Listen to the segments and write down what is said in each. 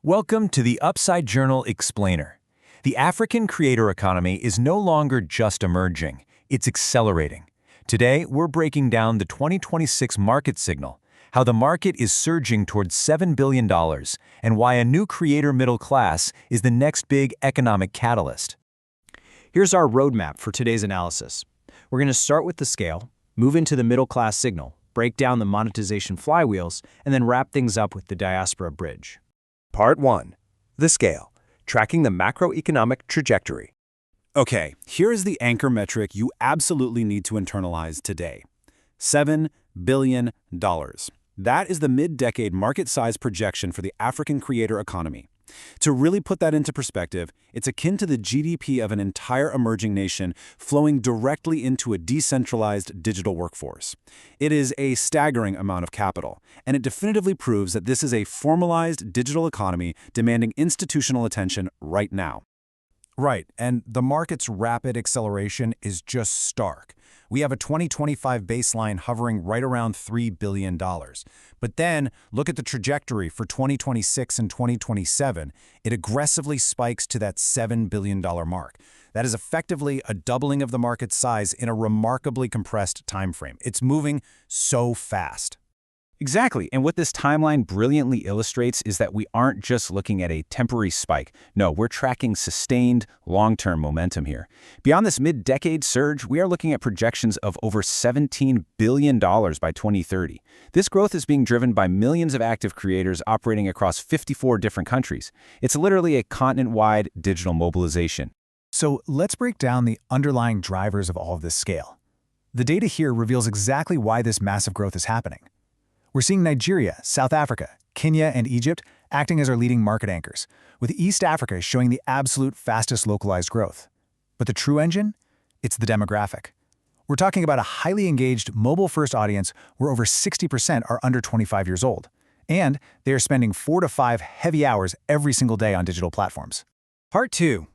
Welcome to the Upside Journal Explainer. The African creator economy is no longer just emerging, it's accelerating. Today, we're breaking down the 2026 market signal, how the market is surging towards $7 billion, and why a new creator middle class is the next big economic catalyst. Here's our roadmap for today's analysis. We're going to start with the scale, move into the middle class signal, break down the monetization flywheels, and then wrap things up with the diaspora bridge. Part 1. The scale, tracking the macroeconomic trajectory. Okay, here is the anchor metric you absolutely need to internalize today. $7 billion. That is the mid-decade market size projection for the African creator economy. To really put that into perspective, it's akin to the GDP of an entire emerging nation flowing directly into a decentralized digital workforce. It is a staggering amount of capital, and it definitively proves that this is a formalized digital economy demanding institutional attention right now. Right, and the market's rapid acceleration is just stark. We have a 2025 baseline hovering right around $3 billion. But then, look at the trajectory for 2026 and 2027. It aggressively spikes to that $7 billion mark. That is effectively a doubling of the market size in a remarkably compressed time frame. It's moving so fast. Exactly, and what this timeline brilliantly illustrates is that we aren't just looking at a temporary spike. No, we're tracking sustained, long-term momentum here. Beyond this mid-decade surge, we are looking at projections of over $17 billion by 2030. This growth is being driven by millions of active creators operating across 54 different countries. It's literally a continent-wide digital mobilization. So let's break down the underlying drivers of all of this scale. The data here reveals exactly why this massive growth is happening. We're seeing Nigeria, South Africa, Kenya, and Egypt acting as our leading market anchors, with East Africa showing the absolute fastest localized growth. But the true engine? It's the demographic. We're talking about a highly engaged, mobile-first audience where over 60% are under 25 years old, and they are spending 4 to 5 heavy hours every single day on digital platforms. Part 2.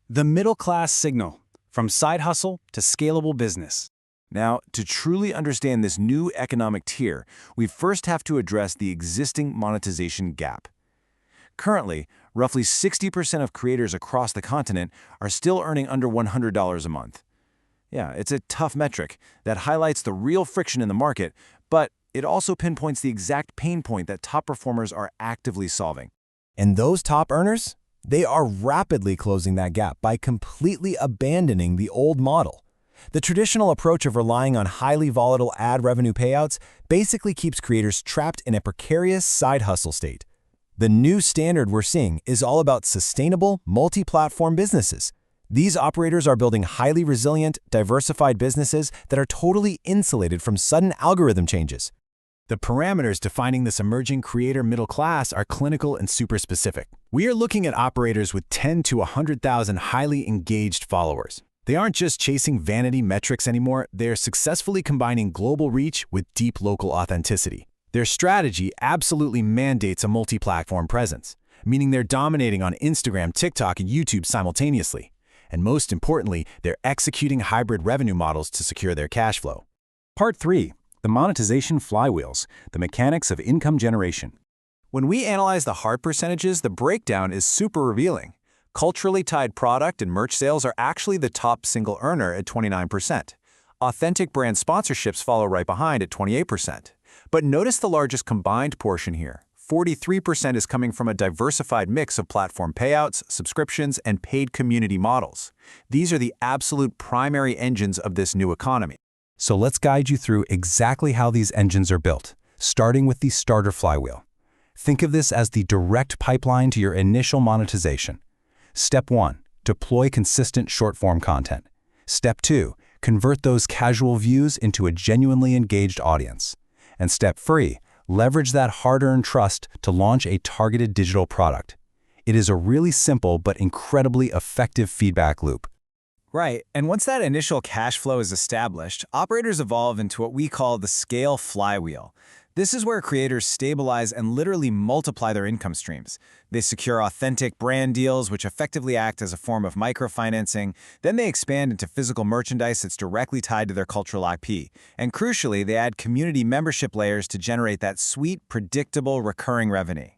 The middle class signal, from side hustle to scalable business. Now, to truly understand this new economic tier, we first have to address the existing monetization gap. Currently, roughly 60% of creators across the continent are still earning under $100 a month. Yeah, it's a tough metric that highlights the real friction in the market, but it also pinpoints the exact pain point that top performers are actively solving. And those top earners? They are rapidly closing that gap by completely abandoning the old model. The traditional approach of relying on highly volatile ad revenue payouts basically keeps creators trapped in a precarious side hustle state. The new standard we're seeing is all about sustainable, multi-platform businesses. These operators are building highly resilient, diversified businesses that are totally insulated from sudden algorithm changes. The parameters defining this emerging creator middle class are clinical and super specific. We are looking at operators with 10 to 100,000 highly engaged followers. They aren't just chasing vanity metrics anymore, they're successfully combining global reach with deep local authenticity. Their strategy absolutely mandates a multi-platform presence, meaning they're dominating on Instagram, TikTok, and YouTube simultaneously. And most importantly, they're executing hybrid revenue models to secure their cash flow. Part 3. The monetization flywheels, the mechanics of income generation. When we analyze the hard percentages, the breakdown is super revealing. Culturally tied product and merch sales are actually the top single earner at 29%. Authentic brand sponsorships follow right behind at 28%. But notice the largest combined portion here. 43% is coming from a diversified mix of platform payouts, subscriptions, and paid community models. These are the absolute primary engines of this new economy. So let's guide you through exactly how these engines are built, starting with the starter flywheel. Think of this as the direct pipeline to your initial monetization. Step 1. Deploy consistent short-form content. Step 2. Convert those casual views into a genuinely engaged audience. And Step 3. Leverage that hard-earned trust to launch a targeted digital product. It is a really simple but incredibly effective feedback loop. Right, and once that initial cash flow is established, operators evolve into what we call the scale flywheel. This is where creators stabilize and literally multiply their income streams. They secure authentic brand deals, which effectively act as a form of microfinancing. Then they expand into physical merchandise that's directly tied to their cultural IP. And crucially, they add community membership layers to generate that sweet, predictable, recurring revenue.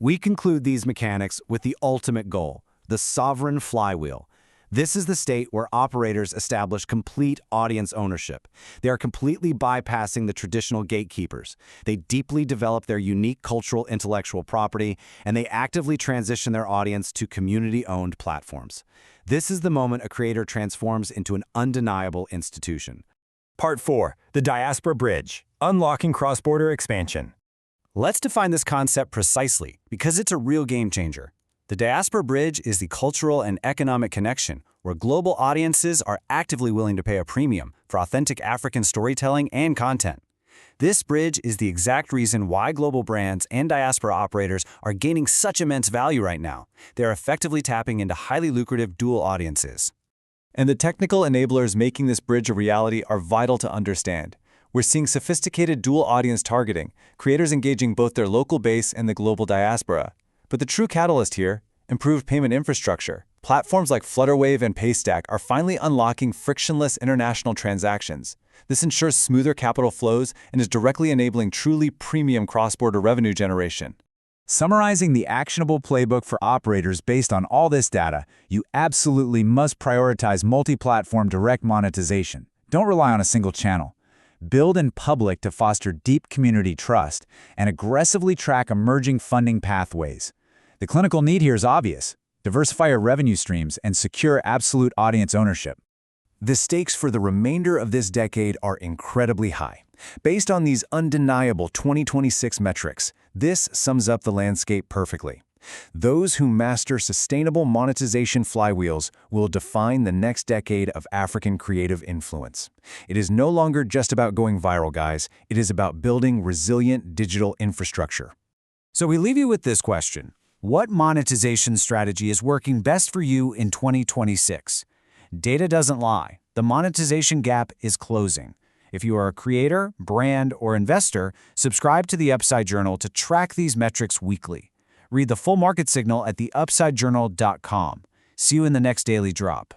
We conclude these mechanics with the ultimate goal, the sovereign flywheel. This is the state where operators establish complete audience ownership. They are completely bypassing the traditional gatekeepers. They deeply develop their unique cultural intellectual property, and they actively transition their audience to community-owned platforms. This is the moment a creator transforms into an undeniable institution. Part 4. The Diaspora Bridge. Unlocking cross-border expansion. Let's define this concept precisely, because it's a real game changer. The diaspora bridge is the cultural and economic connection where global audiences are actively willing to pay a premium for authentic African storytelling and content. This bridge is the exact reason why global brands and diaspora operators are gaining such immense value right now. They're effectively tapping into highly lucrative dual audiences. And the technical enablers making this bridge a reality are vital to understand. We're seeing sophisticated dual audience targeting, creators engaging both their local base and the global diaspora. But the true catalyst here, improved payment infrastructure. Platforms like Flutterwave and Paystack are finally unlocking frictionless international transactions. This ensures smoother capital flows and is directly enabling truly premium cross-border revenue generation. Summarizing the actionable playbook for operators based on all this data, you absolutely must prioritize multi-platform direct monetization. Don't rely on a single channel. Build in public to foster deep community trust, and aggressively track emerging funding pathways. The clinical need here is obvious. Diversify your revenue streams and secure absolute audience ownership. The stakes for the remainder of this decade are incredibly high. Based on these undeniable 2026 metrics, this sums up the landscape perfectly. Those who master sustainable monetization flywheels will define the next decade of African creative influence. It is no longer just about going viral, guys. It is about building resilient digital infrastructure. So we leave you with this question. What monetization strategy is working best for you in 2026? Data doesn't lie. The monetization gap is closing. If you are a creator, brand, or investor, subscribe to the Upside Journal to track these metrics weekly. Read the full market signal at theupsidejournal.com. See you in the next daily drop.